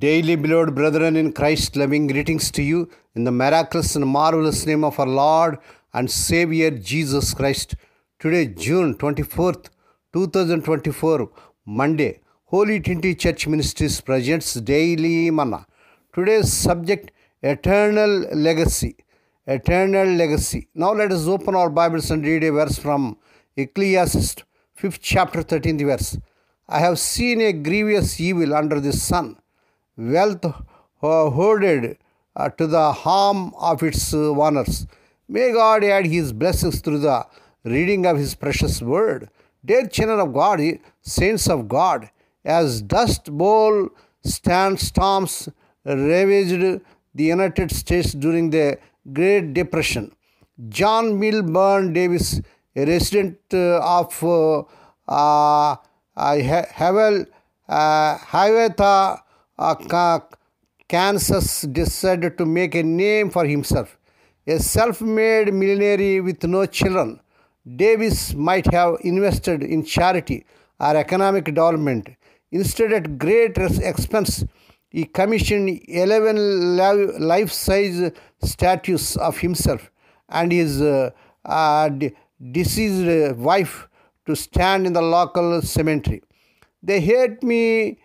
Daily, beloved brethren in Christ, loving greetings to you in the miraculous and marvelous name of our Lord and Savior Jesus Christ. Today, June 24th, 2024, Monday, Holy Trinity Church Ministries presents Daily Manna. Today's subject, Eternal Legacy. Eternal Legacy. Now let us open our Bibles and read a verse from Ecclesiastes 5th chapter 13th verse. I have seen a grievous evil under the sun, wealth hoarded to the harm of its owners. May God add His blessings through the reading of His precious word. Dear children of God, saints of God, as dust bowl storms ravaged the United States during the Great Depression, John Milburn Davis, a resident of Hiawatha, Kansas, decided to make a name for himself. A self-made millionaire with no children, Davis might have invested in charity or economic development. Instead, at great expense, he commissioned 11 life-size statues of himself and his deceased wife to stand in the local cemetery. They hate me,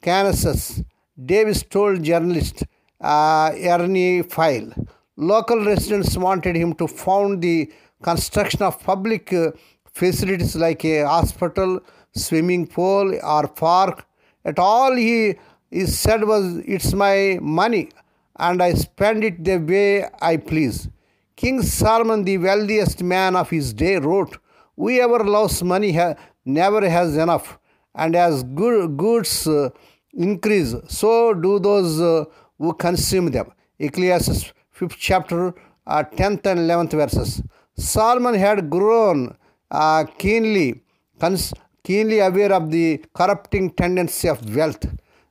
Kansas, Davis told journalist Ernie File. Local residents wanted him to fund the construction of public facilities like a hospital, swimming pool, or park. At all he said was, "It's my money, and I spend it the way I please." King Solomon, the wealthiest man of his day, wrote, "Whoever loves money never has enough, and as goods increase, so do those who consume them." Ecclesiastes 5th chapter 10th and 11th verses. Solomon had grown keenly aware of the corrupting tendency of wealth.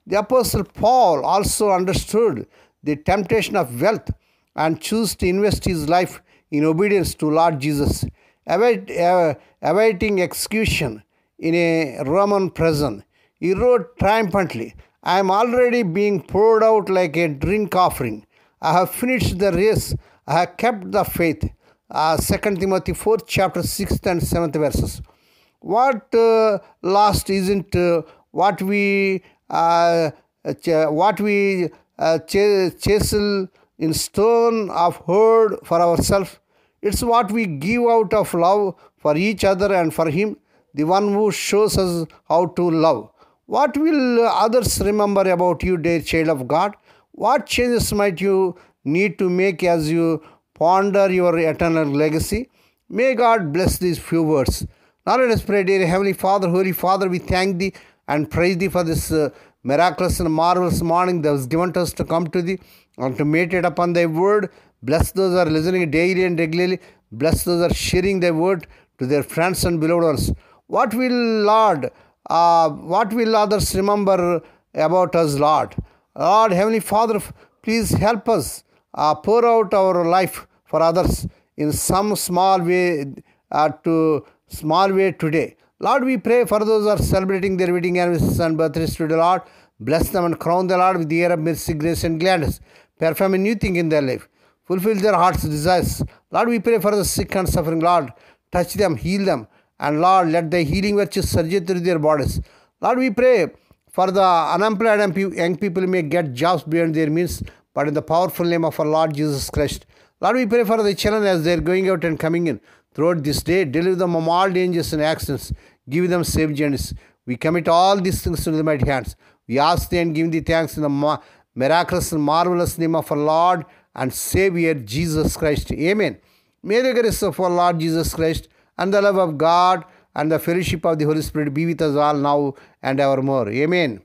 The Apostle Paul also understood the temptation of wealth and chose to invest his life in obedience to Lord Jesus, awaiting execution in a Roman prison. He wrote triumphantly, "I am already being poured out like a drink offering. I have finished the race. I have kept the faith." 2 Timothy 4th chapter 6th and 7th verses. What lost isn't what we chisel in stone of hoard for ourselves. It's what we give out of love for each other and for Him, the one who shows us how to love. What will others remember about you, dear child of God? What changes might you need to make as you ponder your eternal legacy? May God bless these few words. Now let us pray. Dear Heavenly Father, Holy Father, we thank Thee and praise Thee for this miraculous and marvelous morning that was given to us to come to Thee and to meditate upon Thy word. Bless those who are listening daily and regularly. Bless those who are sharing Thy word to their friends and beloved ones. What will others remember about us, Lord? Lord, Heavenly Father, please help us pour out our life for others in some small way today. Lord, we pray for those who are celebrating their wedding anniversaries and birthdays today, Lord. Bless them and crown the Lord with the year of mercy, grace, and gladness. Perform a new thing in their life. Fulfill their heart's desires. Lord, we pray for the sick and suffering. Lord, touch them, heal them. And Lord, let the healing virtues surge through their bodies. Lord, we pray for the unemployed young people may get jobs beyond their means, but in the powerful name of our Lord Jesus Christ. Lord, we pray for the children as they are going out and coming in throughout this day. Deliver them from all dangers and accidents. Give them safe journeys. We commit all these things into the mighty hands. We ask Thee and give Thee thanks in the miraculous and marvelous name of our Lord and Savior Jesus Christ. Amen. May the grace of our Lord Jesus Christ and the love of God and the fellowship of the Holy Spirit be with us all now and evermore. Amen.